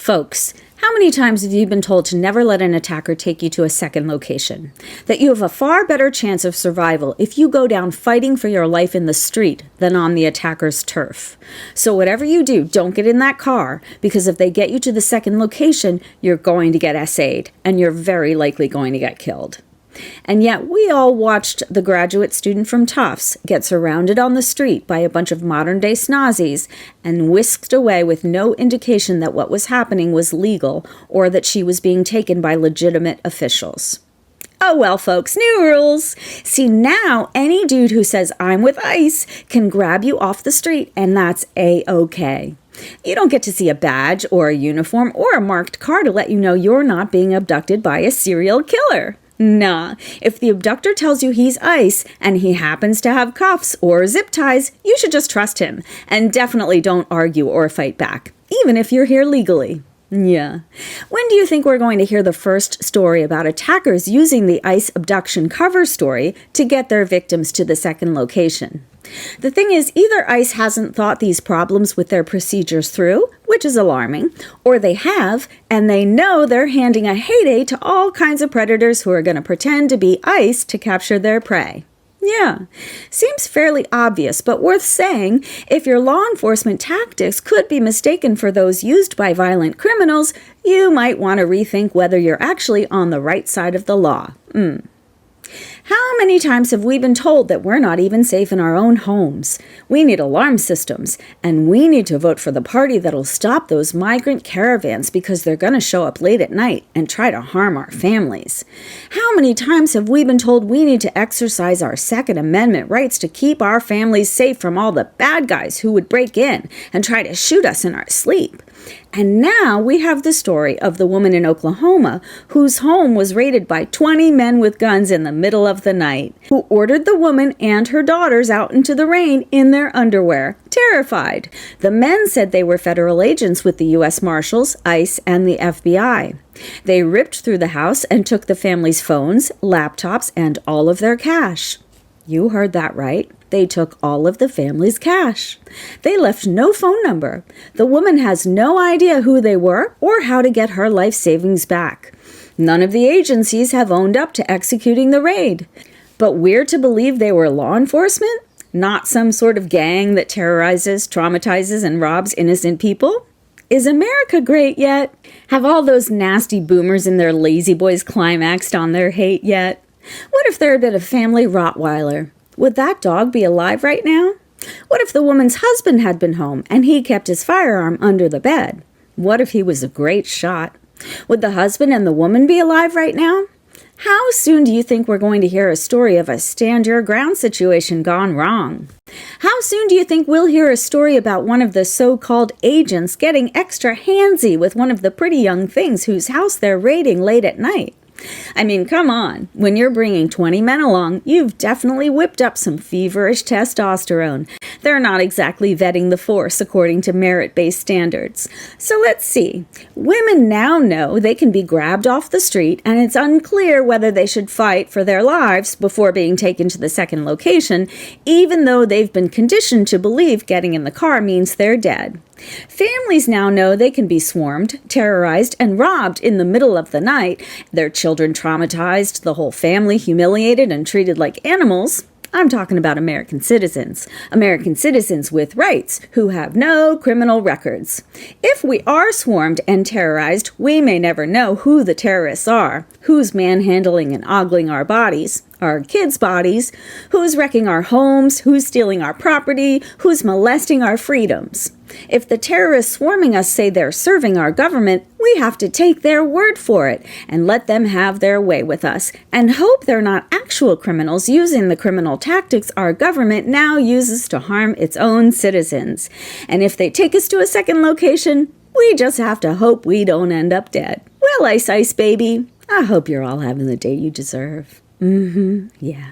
Folks, how many times have you been told to never let an attacker take you to a second location? That you have a far better chance of survival if you go down fighting for your life in the street than on the attacker's turf. So whatever you do, don't get in that car, because if they get you to the second location, you're going to get SA'd, and you're very likely going to get killed. And yet we all watched the graduate student from Tufts get surrounded on the street by a bunch of modern-day snozzies and whisked away with no indication that what was happening was legal or that she was being taken by legitimate officials. Oh well, folks, new rules. See, now any dude who says, "I'm with ICE," can grab you off the street, and that's A-OK. You don't get to see a badge or a uniform or a marked car to let you know you're not being abducted by a serial killer. Nah, if the abductor tells you he's ICE and he happens to have cuffs or zip ties, you should just trust him, and definitely don't argue or fight back, even if you're here legally. Yeah. When do you think we're going to hear the first story about attackers using the ICE abduction cover story to get their victims to the second location? The thing is, either ICE hasn't thought these problems with their procedures through, which is alarming, or they have, and they know they're handing a heyday to all kinds of predators who are going to pretend to be ICE to capture their prey. Yeah, seems fairly obvious, but worth saying, if your law enforcement tactics could be mistaken for those used by violent criminals, you might want to rethink whether you're actually on the right side of the law. How many times have we been told that we're not even safe in our own homes? We need alarm systems, and we need to vote for the party that'll stop those migrant caravans because they're going to show up late at night and try to harm our families. How many times have we been told we need to exercise our Second Amendment rights to keep our families safe from all the bad guys who would break in and try to shoot us in our sleep? And now we have the story of the woman in Oklahoma whose home was raided by 20 men with guns in the middle of the night, who ordered the woman and her daughters out into the rain in their underwear, terrified. The men said they were federal agents with the U.S. Marshals, ICE, and the FBI. They ripped through the house and took the family's phones, laptops, and all of their cash. You heard that right. They took all of the family's cash. They left no phone number. The woman has no idea who they were or how to get her life savings back. None of the agencies have owned up to executing the raid. But we're to believe they were law enforcement, not some sort of gang that terrorizes, traumatizes, and robs innocent people? Is America great yet? Have all those nasty boomers and their lazy boys climaxed on their hate yet? What if there had been a family Rottweiler? Would that dog be alive right now? What if the woman's husband had been home and he kept his firearm under the bed? What if he was a great shot? Would the husband and the woman be alive right now? How soon do you think we're going to hear a story of a stand-your-ground situation gone wrong? How soon do you think we'll hear a story about one of the so-called agents getting extra handsy with one of the pretty young things whose house they're raiding late at night? I mean, come on. When you're bringing 20 men along, you've definitely whipped up some feverish testosterone. They're not exactly vetting the force according to merit-based standards. So let's see. Women now know they can be grabbed off the street, and it's unclear whether they should fight for their lives before being taken to the second location, even though they've been conditioned to believe getting in the car means they're dead. Families now know they can be swarmed, terrorized, and robbed in the middle of the night, their children traumatized, the whole family humiliated and treated like animals. I'm talking about American citizens with rights who have no criminal records. If we are swarmed and terrorized, we may never know who the terrorists are, who's manhandling and ogling our bodies, our kids' bodies, who's wrecking our homes, who's stealing our property, who's molesting our freedoms. If the terrorists swarming us say they're serving our government, we have to take their word for it and let them have their way with us and hope they're not actual criminals using the criminal tactics our government now uses to harm its own citizens. And if they take us to a second location, we just have to hope we don't end up dead. Well, Ice Ice baby, I hope you're all having the day you deserve. Yeah.